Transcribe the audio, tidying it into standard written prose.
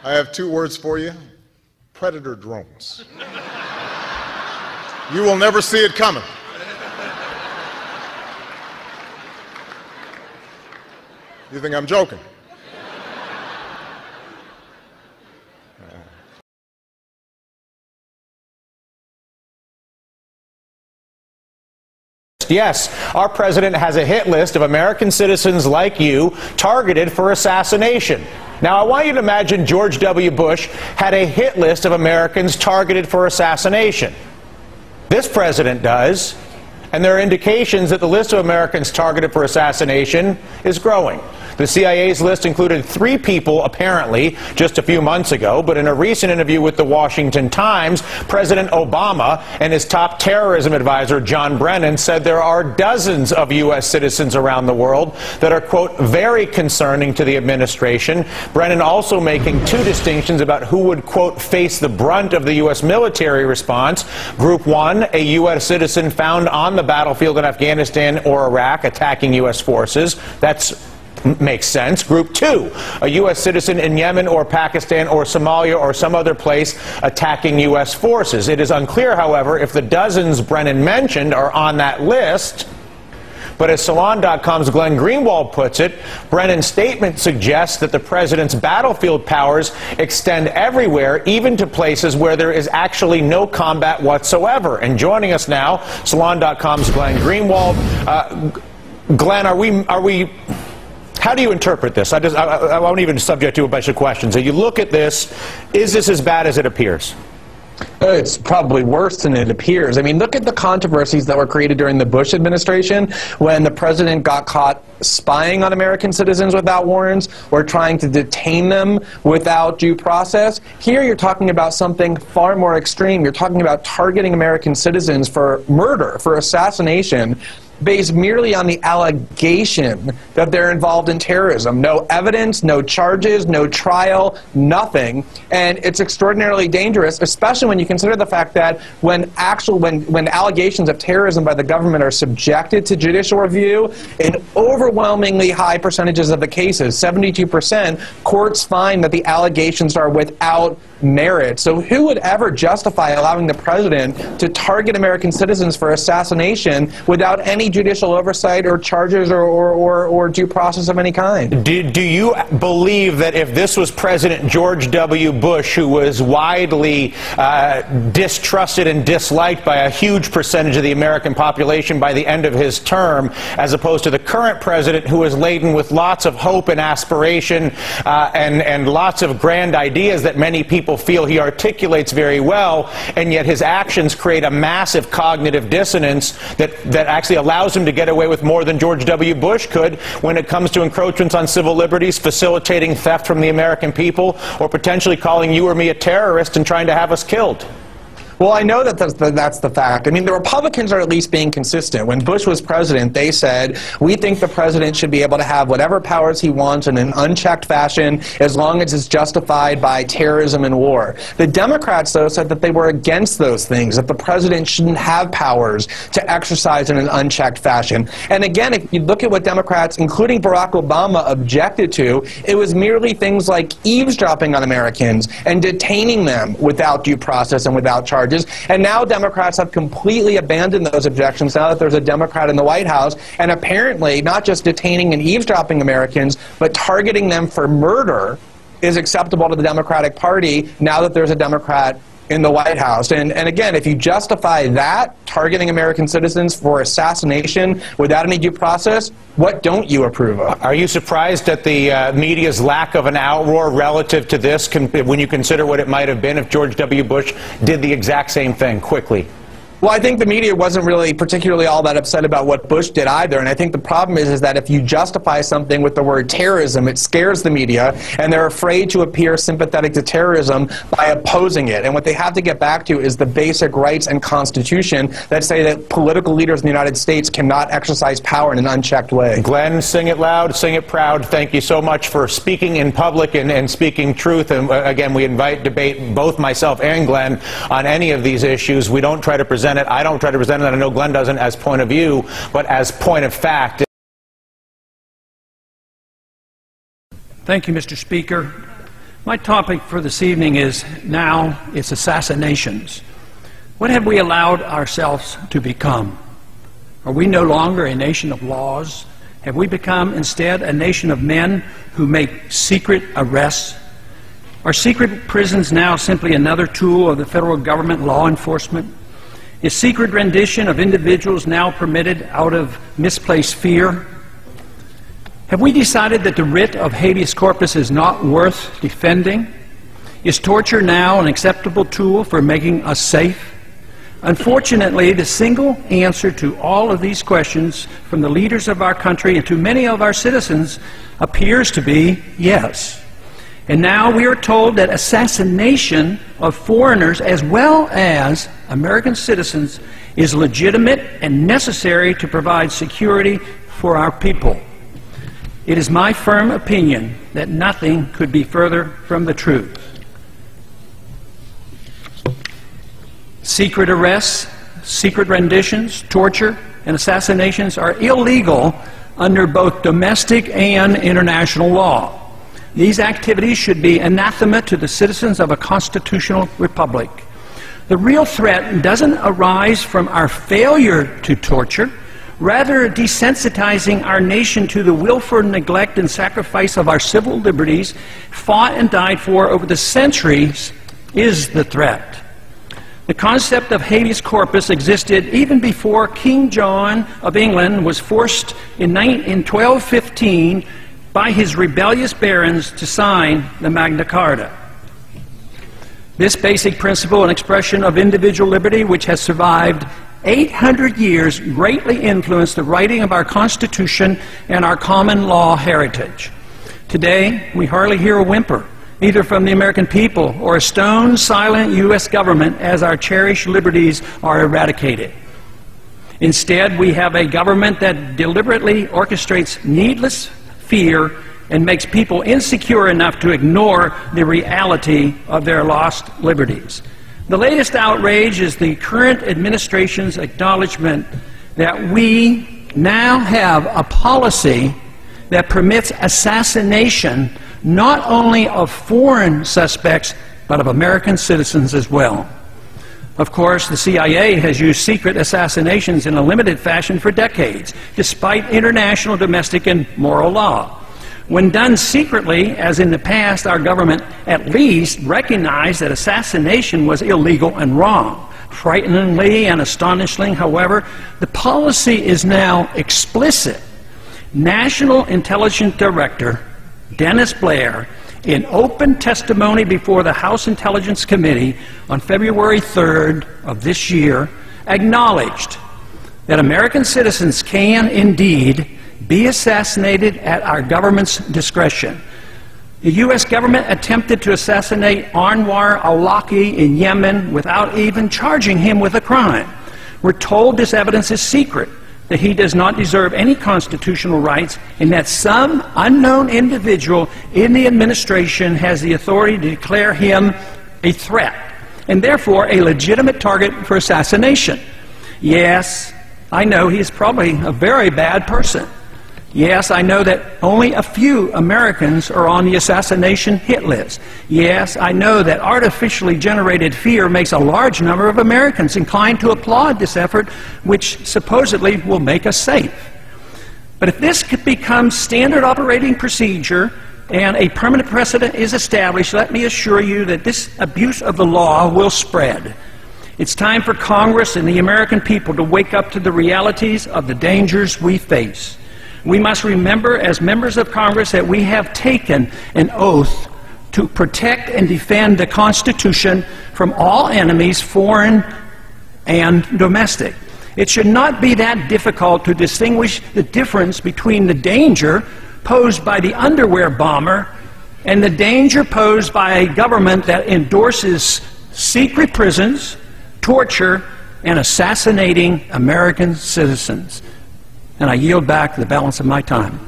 I have two words for you: predator drones. You will never see it coming. You think I'm joking? Yes, our president has a hit list of American citizens like you targeted for assassination. Now, I want you to imagine George W. Bush had a hit list of Americans targeted for assassination. This president does, and there are indications that the list of Americans targeted for assassination is growing. The CIA's list included 3 people, apparently, just a few months ago, but in a recent interview with the Washington Times, President Obama and his top terrorism advisor, John Brennan, said there are dozens of U.S. citizens around the world that are, quote, very concerning to the administration. Brennan also making 2 distinctions about who would, quote, face the brunt of the U.S. military response. Group 1, a U.S. citizen found on the battlefield in Afghanistan or Iraq attacking U.S. forces. Makes sense. Group 2, a U.S. citizen in Yemen or Pakistan or Somalia or some other place attacking U.S. forces. It is unclear, however, if the dozens Brennan mentioned are on that list. But as Salon.com's Glenn Greenwald puts it, Brennan's statement suggests that the president's battlefield powers extend everywhere, even to places where there is actually no combat whatsoever. And joining us now, Salon.com's Glenn Greenwald. Glenn, are we how do you interpret this? I won't even subject to a bunch of questions. As you look at this, is this as bad as it appears? It's probably worse than it appears. I mean, look at the controversies that were created during the Bush administration when the president got caught spying on American citizens without warrants or trying to detain them without due process. Here you're talking about something far more extreme. You're talking about targeting American citizens for murder, for assassination, based merely on the allegation that they're involved in terrorism. No evidence, no charges, no trial, nothing. And it's extraordinarily dangerous, especially when you consider the fact that when allegations of terrorism by the government are subjected to judicial review, in overwhelmingly high percentages of the cases, 72%, courts find that the allegations are without merit. So who would ever justify allowing the president to target American citizens for assassination without any judicial oversight or charges or due process of any kind? Do you believe that if this was President George W. Bush, who was widely distrusted and disliked by a huge percentage of the American population by the end of his term, as opposed to the current president, who is laden with lots of hope and aspiration and lots of grand ideas that many people feel he articulates very well, and yet his actions create a massive cognitive dissonance that actually allows him to get away with more than George W. Bush could when it comes to encroachments on civil liberties, facilitating theft from the American people, or potentially calling you or me a terrorist and trying to have us killed? Well, I know that that's the fact. I mean, the Republicans are at least being consistent. When Bush was president, they said, we think the president should be able to have whatever powers he wants in an unchecked fashion as long as it's justified by terrorism and war. The Democrats, though, said that they were against those things, that the president shouldn't have powers to exercise in an unchecked fashion. And again, if you look at what Democrats, including Barack Obama, objected to, it was merely things like eavesdropping on Americans and detaining them without due process and without charges. And now Democrats have completely abandoned those objections now that there's a Democrat in the White House, and apparently not just detaining and eavesdropping Americans, but targeting them for murder is acceptable to the Democratic Party now that there's a Democrat in the White House. And again, if you justify that, targeting American citizens for assassination without any due process, what don't you approve of? Are you surprised at the media's lack of an outroar relative to this when you consider what it might have been if George W. Bush did the exact same thing quickly? Well, I think the media wasn't really particularly all that upset about what Bush did either, and I think the problem is that if you justify something with the word terrorism, it scares the media, and they're afraid to appear sympathetic to terrorism by opposing it. And what they have to get back to is the basic rights and Constitution that say that political leaders in the United States cannot exercise power in an unchecked way. Glenn, sing it loud, sing it proud. Thank you so much for speaking in public and speaking truth. And again, we invite debate, both myself and Glenn, on any of these issues. We don't try to present it. I don't try to present it, and I know Glenn doesn't, as point of view, but as point of fact. Thank you, Mr. Speaker. My topic for this evening is it's assassinations. What have we allowed ourselves to become? Are we no longer a nation of laws? Have we become instead a nation of men who make secret arrests? Are secret prisons now simply another tool of the federal government law enforcement? Is secret rendition of individuals now permitted out of misplaced fear? Have we decided that the writ of habeas corpus is not worth defending? Is torture now an acceptable tool for making us safe? Unfortunately, the single answer to all of these questions from the leaders of our country and to many of our citizens appears to be yes. And now we are told that assassination of foreigners as well as American citizens is legitimate and necessary to provide security for our people. It is my firm opinion that nothing could be further from the truth. Secret arrests, secret renditions, torture, and assassinations are illegal under both domestic and international law. These activities should be anathema to the citizens of a constitutional republic. The real threat doesn't arise from our failure to torture. Rather, desensitizing our nation to the willful neglect and sacrifice of our civil liberties fought and died for over the centuries is the threat. The concept of habeas corpus existed even before King John of England was forced in 1215 by his rebellious barons to sign the Magna Carta. This basic principle and expression of individual liberty, which has survived 800 years, greatly influenced the writing of our Constitution and our common law heritage. Today, we hardly hear a whimper, either from the American people or a stone-silent U.S. government as our cherished liberties are eradicated. Instead, we have a government that deliberately orchestrates needless fear and makes people insecure enough to ignore the reality of their lost liberties. The latest outrage is the current administration's acknowledgement that we now have a policy that permits assassination not only of foreign suspects, but of American citizens as well. Of course, the CIA has used secret assassinations in a limited fashion for decades, despite international, domestic, and moral law. When done secretly, as in the past, our government at least recognized that assassination was illegal and wrong. Frighteningly and astonishingly, however, the policy is now explicit. National Intelligence Director Dennis Blair, in open testimony before the House Intelligence Committee on February 3rd of this year, acknowledged that American citizens can indeed be assassinated at our government's discretion. The U.S. government attempted to assassinate Anwar al-Awlaki in Yemen without even charging him with a crime. We're told this evidence is secret, that he does not deserve any constitutional rights, and that some unknown individual in the administration has the authority to declare him a threat, and therefore a legitimate target for assassination. Yes, I know he's probably a very bad person. Yes, I know that only a few Americans are on the assassination hit list. Yes, I know that artificially generated fear makes a large number of Americans inclined to applaud this effort, which supposedly will make us safe. But if this could become standard operating procedure and a permanent precedent is established, let me assure you that this abuse of the law will spread. It's time for Congress and the American people to wake up to the realities of the dangers we face. We must remember as members of Congress that we have taken an oath to protect and defend the Constitution from all enemies, foreign and domestic. It should not be that difficult to distinguish the difference between the danger posed by the underwear bomber and the danger posed by a government that endorses secret prisons, torture, and assassinating American citizens. And I yield back the balance of my time.